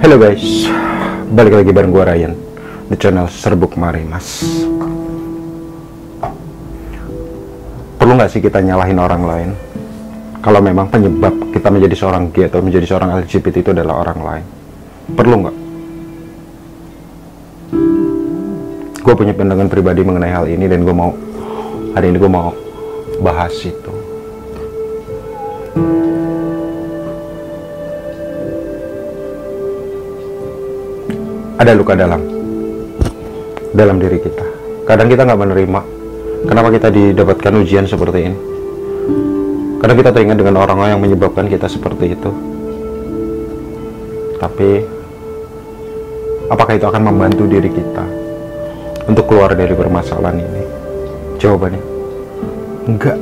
Halo guys, balik lagi bareng gua Ryan di channel Serbuk Marimas. Perlu nggak sih kita nyalahin orang lain kalau memang penyebab kita menjadi seorang gay atau menjadi seorang LGBT itu adalah orang lain? Perlu nggak? Gue punya pandangan pribadi mengenai hal ini dan hari ini gue mau bahas itu. Ada luka dalam diri kita. Kadang kita nggak menerima kenapa kita didapatkan ujian seperti ini. Kadang kita teringat dengan orang-orang yang menyebabkan kita seperti itu. Tapi apakah itu akan membantu diri kita untuk keluar dari permasalahan ini? Jawabannya enggak.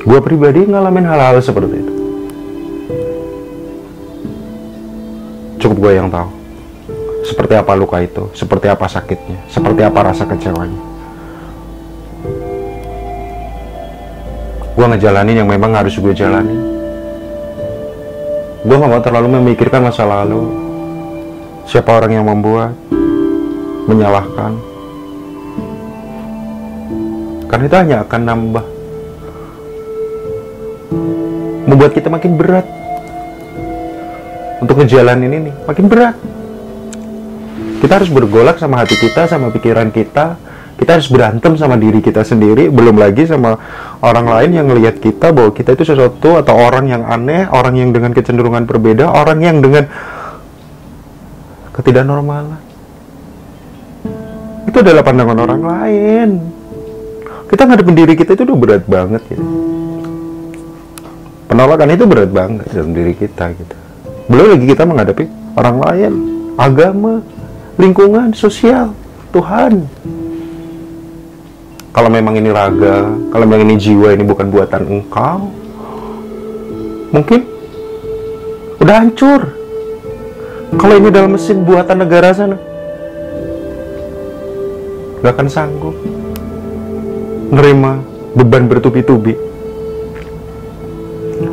Gue pribadi ngalamin hal-hal seperti itu. Cukup gue yang tahu seperti apa luka itu, seperti apa sakitnya, seperti apa rasa kecewanya. Gue ngejalanin yang memang harus gue jalani. Gue gak mau terlalu memikirkan masa lalu, siapa orang yang membuat, menyalahkan, karena itu hanya akan membuat kita makin berat untuk ngejalanin ini, makin berat. Kita harus bergolak sama hati kita, sama pikiran kita. Kita harus berantem sama diri kita sendiri, belum lagi sama orang lain yang ngelihat kita bahwa kita itu sesuatu atau orang yang aneh, orang yang dengan kecenderungan berbeda, orang yang dengan ketidaknormalan. Itu adalah pandangan orang lain. Kita ngadepin diri kita itu udah berat banget gitu. Penolakan itu berat banget dalam diri kita gitu. Belum lagi kita menghadapi orang lain, agama, lingkungan, sosial, Tuhan. Kalau memang ini raga, kalau memang ini jiwa, ini bukan buatan engkau, mungkin udah hancur. Kalau ini dalam mesin buatan negara sana, gak akan sanggup nerima beban bertubi-tubi.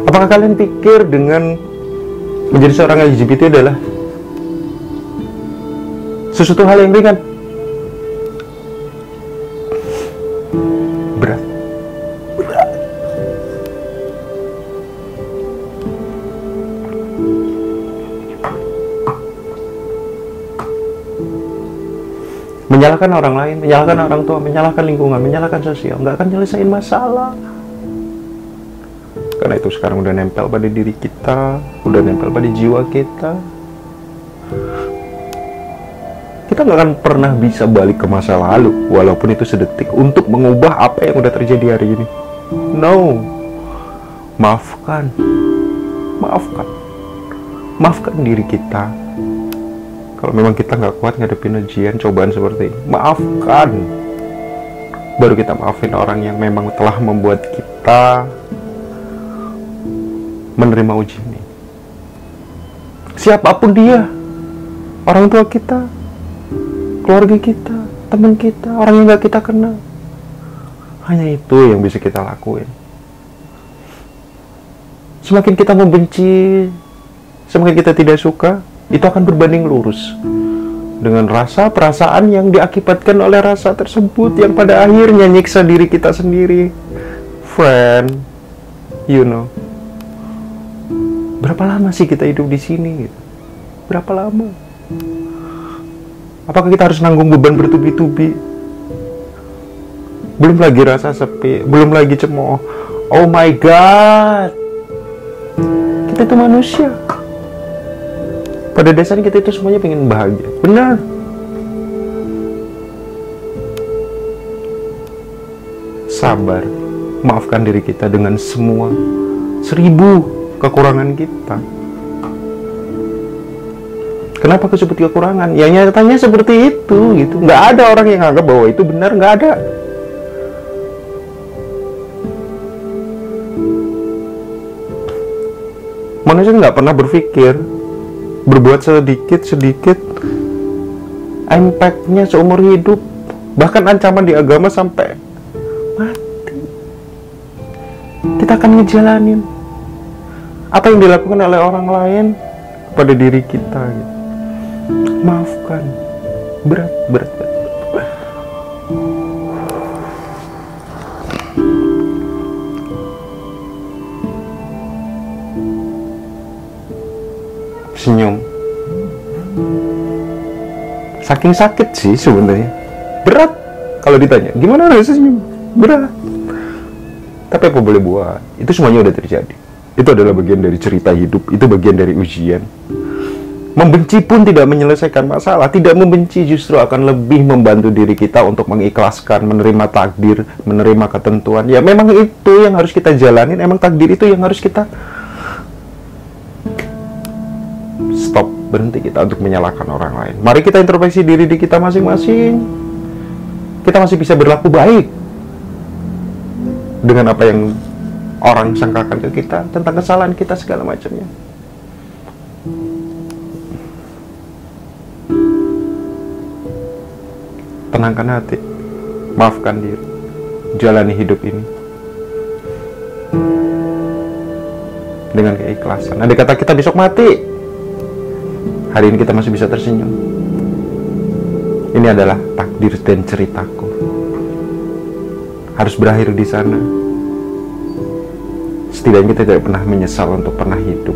Apakah kalian pikir dengan menjadi seorang LGBT adalah sesuatu hal yang ringan? Berat. Menyalahkan orang lain, menyalahkan orang tua, menyalahkan lingkungan, menyalahkan sosial, nggak akan nyelesain masalah. Karena itu sekarang udah nempel pada diri kita, udah nempel pada jiwa kita. Kita nggak akan pernah bisa balik ke masa lalu, walaupun itu sedetik, untuk mengubah apa yang udah terjadi hari ini. No. Maafkan diri kita. Kalau memang kita nggak kuat ngadepin ujian, cobaan seperti ini, maafkan. Baru kita maafin orang yang memang telah membuat kita menerima ujian ini. Siapapun dia, orang tua kita, keluarga kita, teman kita, orang yang gak kita kenal. Hanya itu yang bisa kita lakuin. Semakin kita membenci, semakin kita tidak suka, itu akan berbanding lurus dengan rasa perasaan yang diakibatkan oleh rasa tersebut, yang pada akhirnya nyiksa diri kita sendiri. Friend, you know, berapa lama sih kita hidup di sini gitu? Berapa lama? Apakah kita harus nanggung beban bertubi-tubi? Belum lagi rasa sepi, belum lagi cemooh. Oh my God, kita itu manusia. Pada dasarnya kita itu semuanya pengen bahagia, benar. Sabar, maafkan diri kita dengan semua 1000 kekurangan kita. Kenapa aku sebut kekurangan? Ya nyatanya seperti itu gitu. Nggak ada orang yang anggap bahwa itu benar, nggak ada. Manusia nggak pernah berpikir berbuat sedikit impact-nya seumur hidup. Bahkan ancaman di agama sampai mati. Kita akan ngejalanin. apa yang dilakukan oleh orang lain pada diri kita gitu. Maafkan. Berat. Senyum. Saking sakit sih sebenarnya. Berat. Kalau ditanya, gimana rasanya senyum? Berat. Tapi apa boleh buat? Itu semuanya udah terjadi. Itu adalah bagian dari cerita hidup. Itu bagian dari ujian. Membenci pun tidak menyelesaikan masalah. Tidak membenci justru akan lebih membantu diri kita untuk mengikhlaskan, menerima takdir, menerima ketentuan. Ya memang itu yang harus kita jalanin. Emang takdir itu yang harus kita stop, berhenti kita untuk menyalahkan orang lain. Mari kita introspeksi diri di kita masing-masing. Kita masih bisa berlaku baik dengan apa yang orang sangkakan ke kita tentang kesalahan kita segala macamnya. Tenangkan hati, maafkan diri, jalani hidup ini dengan keikhlasan. Andai kata kita besok mati, hari ini kita masih bisa tersenyum. Ini adalah takdir dan ceritaku. Harus berakhir di sana. Setidaknya kita tidak pernah menyesal untuk pernah hidup.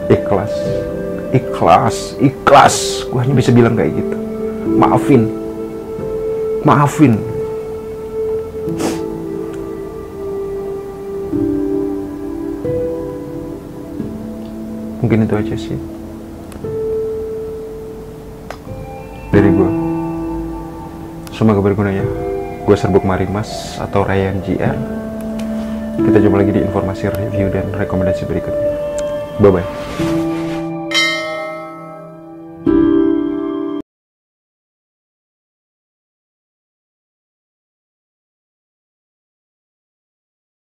Ikhlas. Ikhlas, ikhlas. Gue hanya bisa bilang kayak gitu. Maafin. Maafin. Mungkin itu aja sih dari gue. Semoga berguna ya. Gue Serbuk Marimas atau Ryan JR. Kita jumpa lagi di informasi, review, dan rekomendasi berikutnya. Bye-bye.